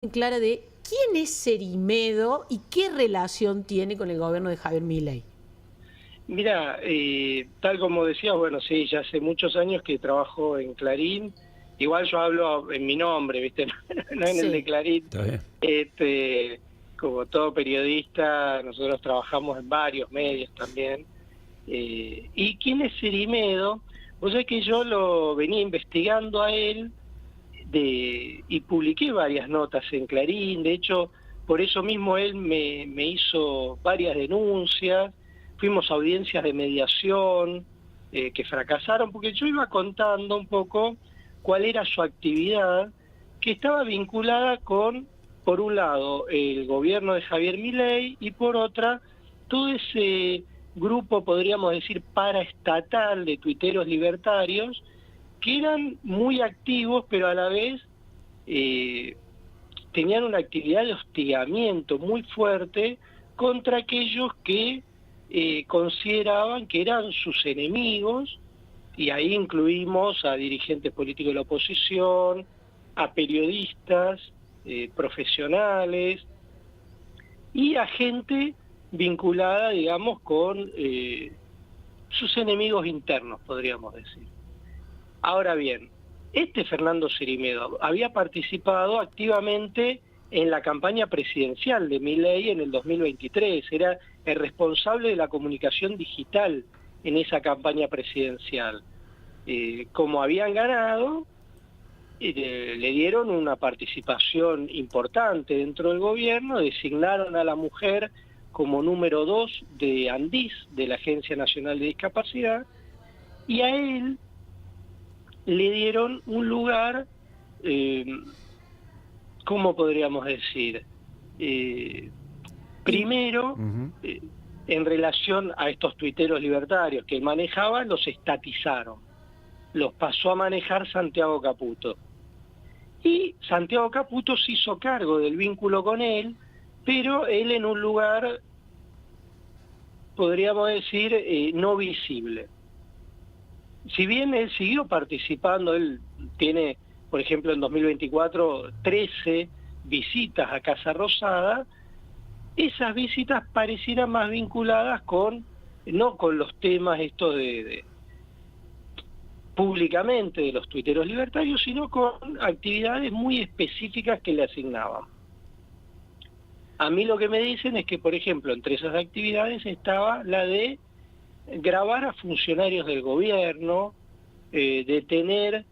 clara de quién es Cerimedo y qué relación tiene con el gobierno de Javier Milei. Mira, tal como decías, bueno, sí, ya hace muchos años que trabajo en Clarín. Igual yo hablo en mi nombre, ¿viste? No en el de Sí. Clarín. Está bien. Como todo periodista, nosotros trabajamos en varios medios también. ¿Y quién es Cerimedo? Vos sabés que yo lo venía investigando a él y publiqué varias notas en Clarín. De hecho, por eso mismo él me hizo varias denuncias. Fuimos a audiencias de mediación que fracasaron, porque yo iba contando un poco cuál era su actividad, que estaba vinculada con, por un lado, el gobierno de Javier Milei, y por otra, todo ese grupo, podríamos decir, paraestatal de tuiteros libertarios, que eran muy activos, pero a la vez tenían una actividad de hostigamiento muy fuerte contra aquellos que consideraban que eran sus enemigos, y ahí incluimos a dirigentes políticos de la oposición, a periodistas, profesionales, y a gente vinculada, digamos, con sus enemigos internos, podríamos decir. Ahora bien, este Fernando Cerimedo había participado activamente en la campaña presidencial de Milei en el 2023, era el responsable de la comunicación digital en esa campaña presidencial. Como habían ganado, le dieron una participación importante dentro del gobierno, designaron a la mujer como número 2 de ANDIS, de la Agencia Nacional de Discapacidad, y a él le dieron un lugar, ¿cómo podríamos decir? Primero, en relación a estos tuiteros libertarios que él manejaba, los estatizaron. Los pasó a manejar Santiago Caputo. Y Santiago Caputo se hizo cargo del vínculo con él, pero él en un lugar, podríamos decir, no visible. Si bien él siguió participando, él tiene, por ejemplo, en 2024, 13 visitas a Casa Rosada, esas visitas parecieran más vinculadas con, no con los temas estos públicamente de los tuiteros libertarios, sino con actividades muy específicas que le asignaban. A mí lo que me dicen es que, por ejemplo, entre esas actividades estaba la de grabar a funcionarios del gobierno, de tener,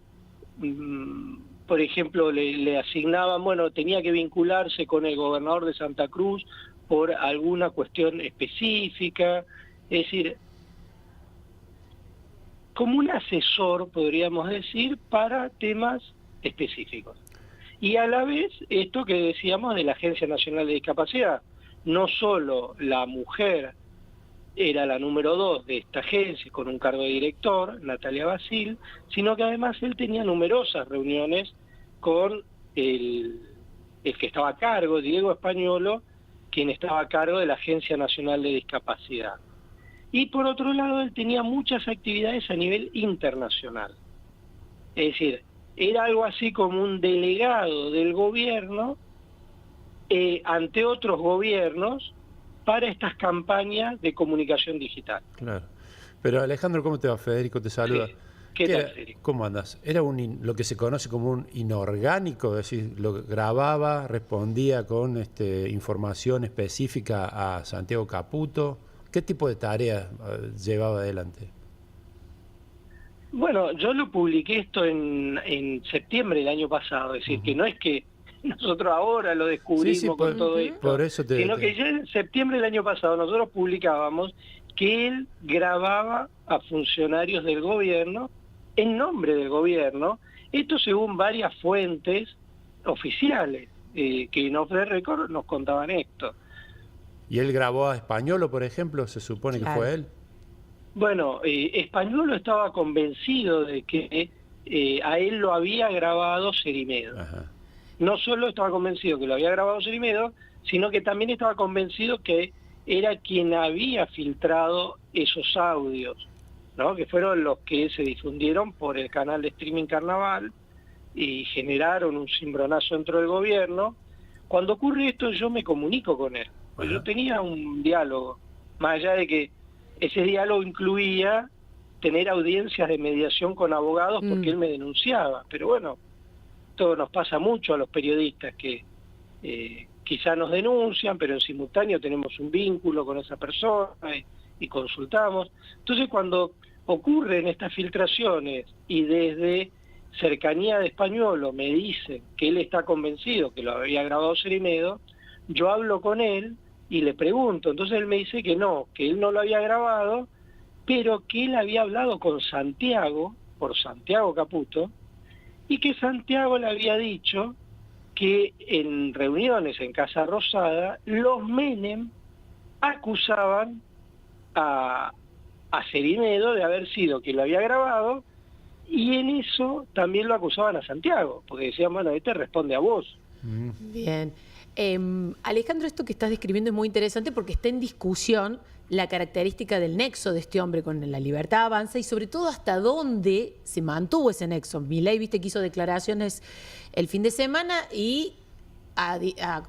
por ejemplo, le asignaban, bueno, tenía que vincularse con el gobernador de Santa Cruz por alguna cuestión específica, es decir, como un asesor, podríamos decir, para temas específicos. Y a la vez, esto que decíamos de la Agencia Nacional de Discapacidad, no solo la mujer era la número 2 de esta agencia con un cargo de director, Natalia Basil, sino que además él tenía numerosas reuniones con el que estaba a cargo, Diego Españolo, quien estaba a cargo de la Agencia Nacional de Discapacidad. Y por otro lado, él tenía muchas actividades a nivel internacional. Es decir, era algo así como un delegado del gobierno ante otros gobiernos para estas campañas de comunicación digital. Claro. Pero Alejandro, ¿cómo te va? Federico te saluda. Sí. ¿Qué tal, Federico? ¿Cómo andas? ¿Era lo que se conoce como un inorgánico? Es decir, lo grababa, respondía con información específica a Santiago Caputo. ¿Qué tipo de tareas llevaba adelante? Bueno, yo lo publiqué esto en septiembre del año pasado, es decir, que no es que nosotros ahora lo descubrimos con todo esto, por eso sino que ya en septiembre del año pasado nosotros publicábamos que él grababa a funcionarios del gobierno en nombre del gobierno, esto según varias fuentes oficiales que en Off the Record nos contaban esto. ¿Y él grabó a Españolo, por ejemplo? ¿Se supone que fue él? Bueno, Españolo estaba convencido de que a él lo había grabado Cerimedo. Ajá. No solo estaba convencido que lo había grabado Cerimedo, sino que también estaba convencido que era quien había filtrado esos audios, ¿no? Que fueron los que se difundieron por el canal de streaming Carnaval y generaron un cimbronazo dentro del gobierno, cuando ocurre esto yo me comunico con él. Pues yo tenía un diálogo, más allá de que ese diálogo incluía tener audiencias de mediación con abogados porque él me denunciaba. Pero bueno, todo nos pasa mucho a los periodistas que quizá nos denuncian, pero en simultáneo tenemos un vínculo con esa persona y consultamos. Entonces cuando ocurren estas filtraciones y desde Cercanía de Españolo me dicen que él está convencido que lo había grabado Cerimedo, yo hablo con él y le pregunto. Entonces él me dice que no, que él no lo había grabado, pero que él había hablado con Santiago, por Santiago Caputo, y que Santiago le había dicho que en reuniones en Casa Rosada, los Menem acusaban a Cerimedo de haber sido quien lo había grabado, y en eso también lo acusaban a Santiago, porque decían, bueno, este responde a vos. Bien. Alejandro, esto que estás describiendo es muy interesante porque está en discusión la característica del nexo de este hombre con la Libertad Avanza y sobre todo hasta dónde se mantuvo ese nexo. Milei, viste, que hizo declaraciones el fin de semana y a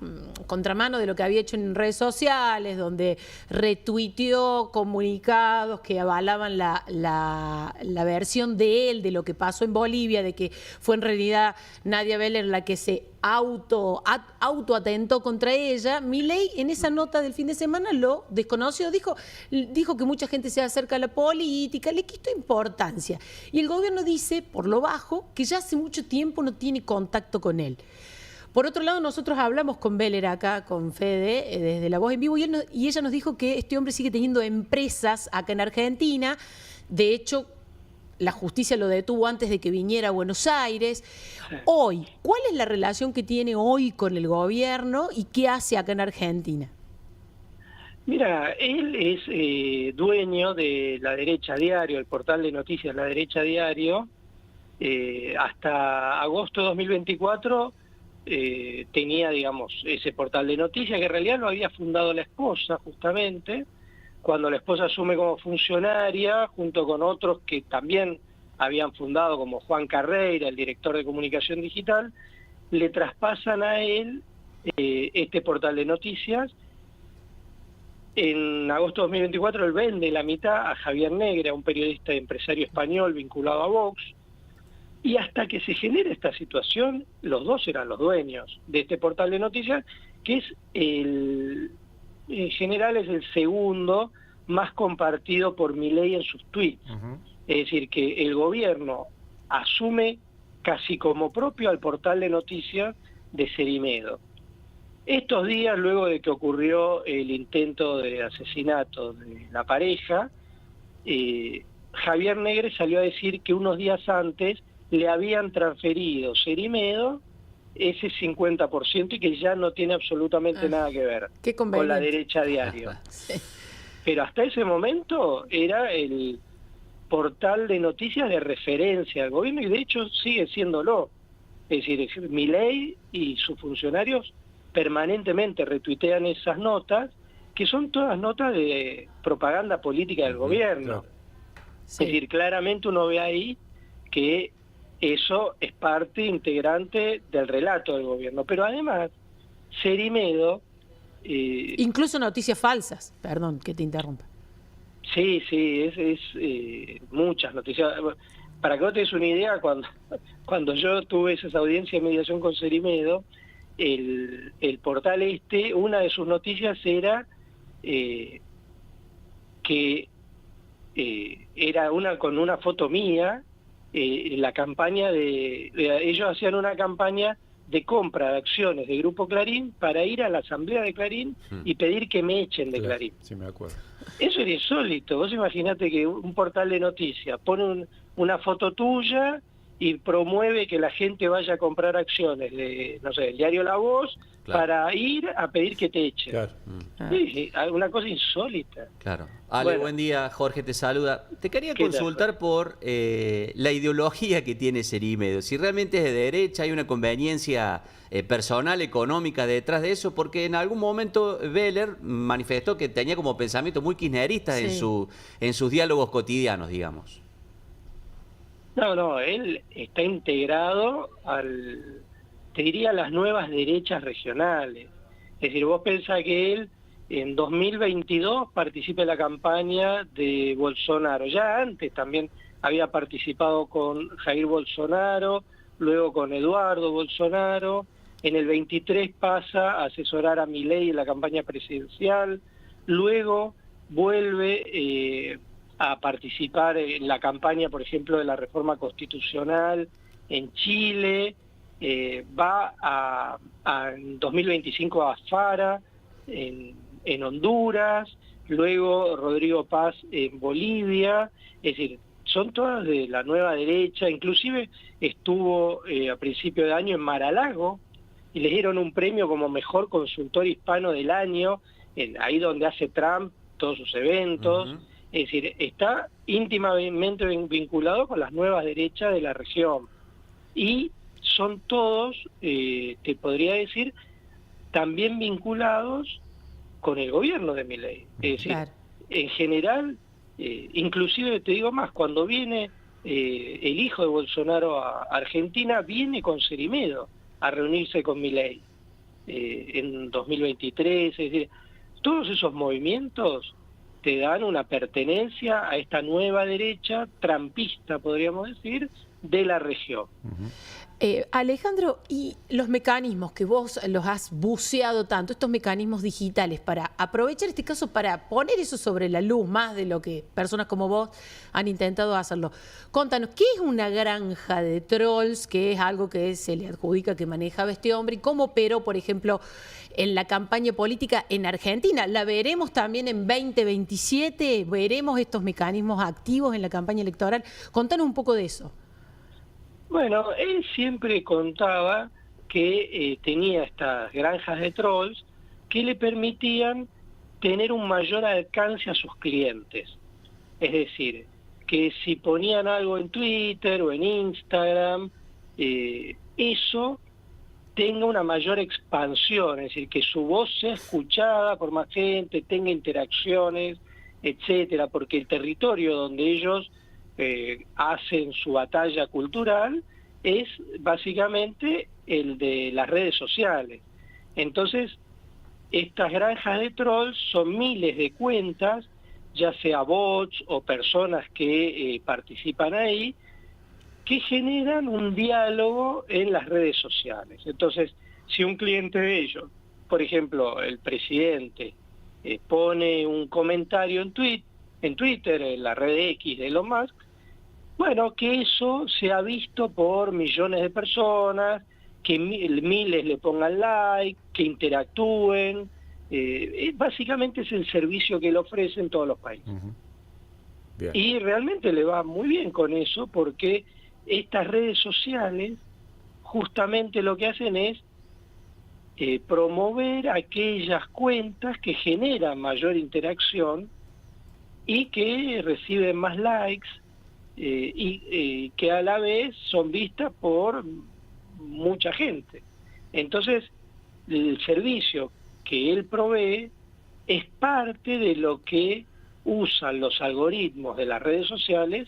contramano de lo que había hecho en redes sociales, donde retuiteó comunicados que avalaban la versión de él, de lo que pasó en Bolivia, de que fue en realidad Nadia Beller la que se autoatentó contra ella. Milei en esa nota del fin de semana lo desconoció, dijo que mucha gente se acerca a la política, le quitó importancia. Y el gobierno dice, por lo bajo, que ya hace mucho tiempo no tiene contacto con él. Por otro lado, nosotros hablamos con Beller acá, con Fede, desde La Voz en Vivo, y ella nos dijo que este hombre sigue teniendo empresas acá en Argentina. De hecho, la justicia lo detuvo antes de que viniera a Buenos Aires. Hoy, ¿cuál es la relación que tiene hoy con el gobierno y qué hace acá en Argentina? Mira, él es dueño de La Derecha Diario, el portal de noticias La Derecha Diario. Hasta agosto de 2024 tenía, digamos, ese portal de noticias que en realidad lo había fundado la esposa, justamente, cuando la esposa asume como funcionaria, junto con otros que también habían fundado, como Juan Carreira, el director de comunicación digital, le traspasan a él este portal de noticias. En agosto de 2024 él vende la mitad a Javier Negre, a un periodista y empresario español vinculado a Vox, y hasta que se genera esta situación, los dos eran los dueños de este portal de noticias, que es en general es el segundo más compartido por Milei en sus tweets. Es decir, que el gobierno asume casi como propio al portal de noticias de Cerimedo. Estos días, luego de que ocurrió el intento de asesinato de la pareja, Javier Negre salió a decir que unos días antes le habían transferido Cerimedo ese 50% y que ya no tiene absolutamente nada que ver con La Derecha Diario. Sí. Pero hasta ese momento era el portal de noticias de referencia al gobierno y de hecho sigue siéndolo. Es decir, Milei y sus funcionarios permanentemente retuitean esas notas, que son todas notas de propaganda política del gobierno. Sí. Es decir, claramente uno ve ahí que eso es parte integrante del relato del gobierno. Pero además, Cerimedo... incluso noticias falsas, perdón que te interrumpa. Sí, es muchas noticias. Para que vos te des una idea, cuando yo tuve esas audiencias de mediación con Cerimedo, el portal una de sus noticias era que era con una foto mía, la campaña ellos hacían una campaña de compra de acciones de Grupo Clarín para ir a la asamblea de Clarín y pedir que me echen de Clarín. Sí, me acuerdo. Eso era insólito. Vos imaginate que un portal de noticias pone una foto tuya y promueve que la gente vaya a comprar acciones de, no sé, el diario La Voz, para ir a pedir que te echen. Claro. Sí, una cosa insólita. Claro. Ale, buen día, Jorge te saluda. Te quería consultar por la ideología que tiene Cerimedo. Si realmente es de derecha, hay una conveniencia personal, económica detrás de eso, porque en algún momento Beller manifestó que tenía como pensamiento muy kirchnerista en sus diálogos cotidianos, digamos. No, él está integrado te diría, las nuevas derechas regionales. Es decir, vos pensás que él en 2022 participa en la campaña de Bolsonaro. Ya antes también había participado con Jair Bolsonaro, luego con Eduardo Bolsonaro. En el 23 pasa a asesorar a Milei en la campaña presidencial. Luego vuelve a participar en la campaña, por ejemplo, de la reforma constitucional en Chile. Va en 2025 a Fara, en Honduras, luego Rodrigo Paz en Bolivia. Es decir, son todas de la nueva derecha. Inclusive estuvo a principio de año en Mar-a-Lago y le dieron un premio como mejor consultor hispano del año, ahí donde hace Trump todos sus eventos. Es decir, está íntimamente vinculado con las nuevas derechas de la región. Y son todos, te podría decir, también vinculados con el gobierno de Milei. Es decir, Claro. en general, inclusive te digo más, cuando viene el hijo de Bolsonaro a Argentina, viene con Cerimedo a reunirse con Milei en 2023. Es decir, todos esos movimientos te dan una pertenencia a esta nueva derecha trampista, podríamos decir, de la región. Alejandro, y los mecanismos que vos los has buceado tanto, estos mecanismos digitales, para aprovechar este caso para poner eso sobre la luz, más de lo que personas como vos han intentado hacerlo. Contanos, ¿qué es una granja de trolls? ¿Qué es algo que se le adjudica que manejaba este hombre? ¿Y cómo operó, por ejemplo, en la campaña política en Argentina? ¿La veremos también en 2027? ¿Veremos estos mecanismos activos en la campaña electoral? Contanos un poco de eso. Bueno, él siempre contaba que tenía estas granjas de trolls que le permitían tener un mayor alcance a sus clientes. Es decir, que si ponían algo en Twitter o en Instagram, eso tenga una mayor expansión, es decir, que su voz sea escuchada por más gente, tenga interacciones, etcétera, porque el territorio donde ellos hacen su batalla cultural es básicamente el de las redes sociales. Entonces, estas granjas de trolls son miles de cuentas, ya sea bots o personas que participan ahí, que generan un diálogo en las redes sociales. Entonces, si un cliente de ellos, por ejemplo, el presidente, pone un comentario en Twitter, en la red X de Elon Musk, bueno, que eso sea visto por millones de personas, que miles le pongan like, que interactúen. Básicamente es el servicio que le ofrecen todos los países. Bien. Y realmente le va muy bien con eso, porque estas redes sociales justamente lo que hacen es promover aquellas cuentas que generan mayor interacción y que reciben más likes, y que a la vez son vistas por mucha gente. Entonces, el servicio que él provee es parte de lo que usan los algoritmos de las redes sociales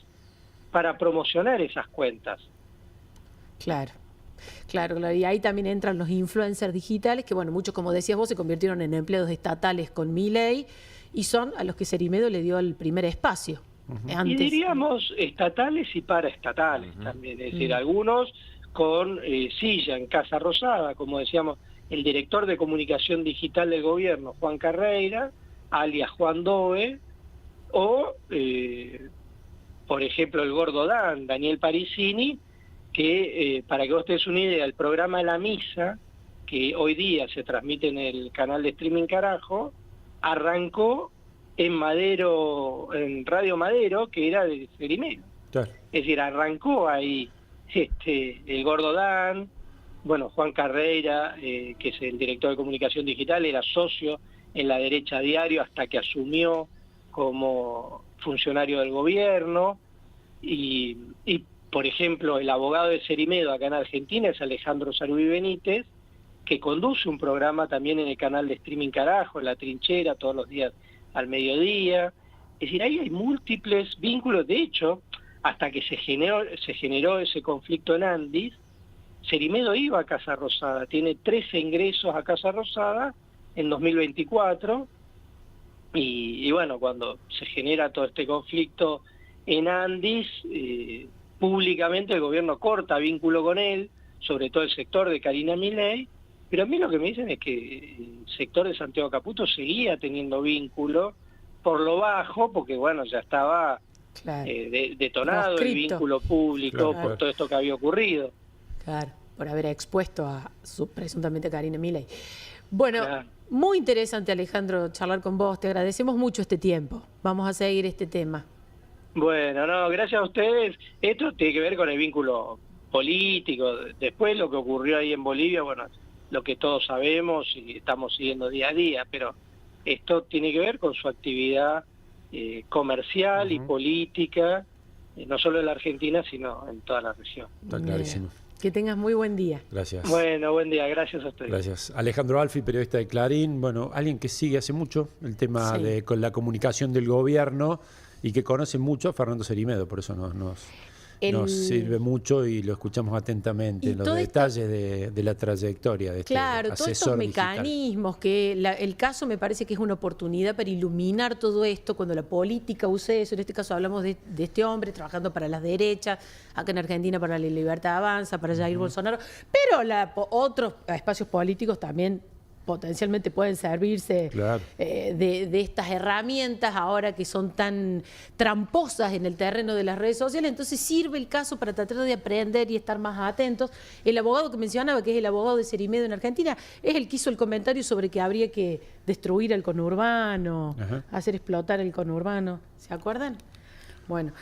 para promocionar esas cuentas. Claro. Claro, claro, y ahí también entran los influencers digitales, que bueno, muchos, como decías vos, se convirtieron en empleados estatales con Milei y son a los que Cerimedo le dio el primer espacio. Y diríamos estatales y paraestatales también, es decir, algunos con silla en Casa Rosada, como decíamos, el director de comunicación digital del gobierno, Juan Carreira, alias Juan Doe, o, por ejemplo, el Gordo Dan, Daniel Parisini, que, para que vos te des una idea, el programa La Misa, que hoy día se transmite en el canal de streaming Carajo, arrancó en Madero, en Radio Madero, que era de Cerimedo. Claro. Es decir, arrancó ahí el Gordo Dan, bueno, Juan Carreira, que es el director de comunicación digital, era socio en La Derecha Diario hasta que asumió como funcionario del gobierno, y por ejemplo, el abogado de Cerimedo acá en Argentina es Alejandro Sarubí Benítez, que conduce un programa también en el canal de streaming Carajo, en La Trinchera, todos los días al mediodía. Es decir, ahí hay múltiples vínculos. De hecho, hasta que se generó ese conflicto en Andis, Cerimedo iba a Casa Rosada, tiene 13 ingresos a Casa Rosada en 2024, y bueno, cuando se genera todo este conflicto en Andis, públicamente el gobierno corta vínculo con él, sobre todo el sector de Karina Milei, pero a mí lo que me dicen es que el sector de Santiago Caputo seguía teniendo vínculo por lo bajo, porque bueno, ya estaba detonado el vínculo público por todo esto que había ocurrido. Claro, por haber expuesto a presuntamente Karina Milei. Bueno, muy interesante, Alejandro, charlar con vos. Te agradecemos mucho este tiempo. Vamos a seguir este tema. Bueno, no, gracias a ustedes. Esto tiene que ver con el vínculo político. Después lo que ocurrió ahí en Bolivia, bueno, lo que todos sabemos y estamos siguiendo día a día, pero esto tiene que ver con su actividad comercial y política, no solo en la Argentina, sino en toda la región. Está clarísimo. Que tengas muy buen día. Gracias. Bueno, buen día, gracias a ustedes. Gracias. Alejandro Alfi, periodista de Clarín, bueno, alguien que sigue hace mucho el tema de con la comunicación del gobierno y que conoce mucho a Fernando Cerimedo, por eso nos sirve mucho y lo escuchamos atentamente en los detalles de la trayectoria de este asesor todos estos digital. mecanismos, que el caso me parece que es una oportunidad para iluminar todo esto, cuando la política use eso. En este caso hablamos de este hombre trabajando para las derechas, acá en Argentina para la Libertad Avanza, para Jair Bolsonaro, pero otros espacios políticos también potencialmente pueden servirse de estas herramientas ahora que son tan tramposas en el terreno de las redes sociales. Entonces sirve el caso para tratar de aprender y estar más atentos. El abogado que mencionaba, que es el abogado de Cerimedo en Argentina, es el que hizo el comentario sobre que habría que destruir el conurbano, hacer explotar el conurbano. ¿Se acuerdan? Bueno.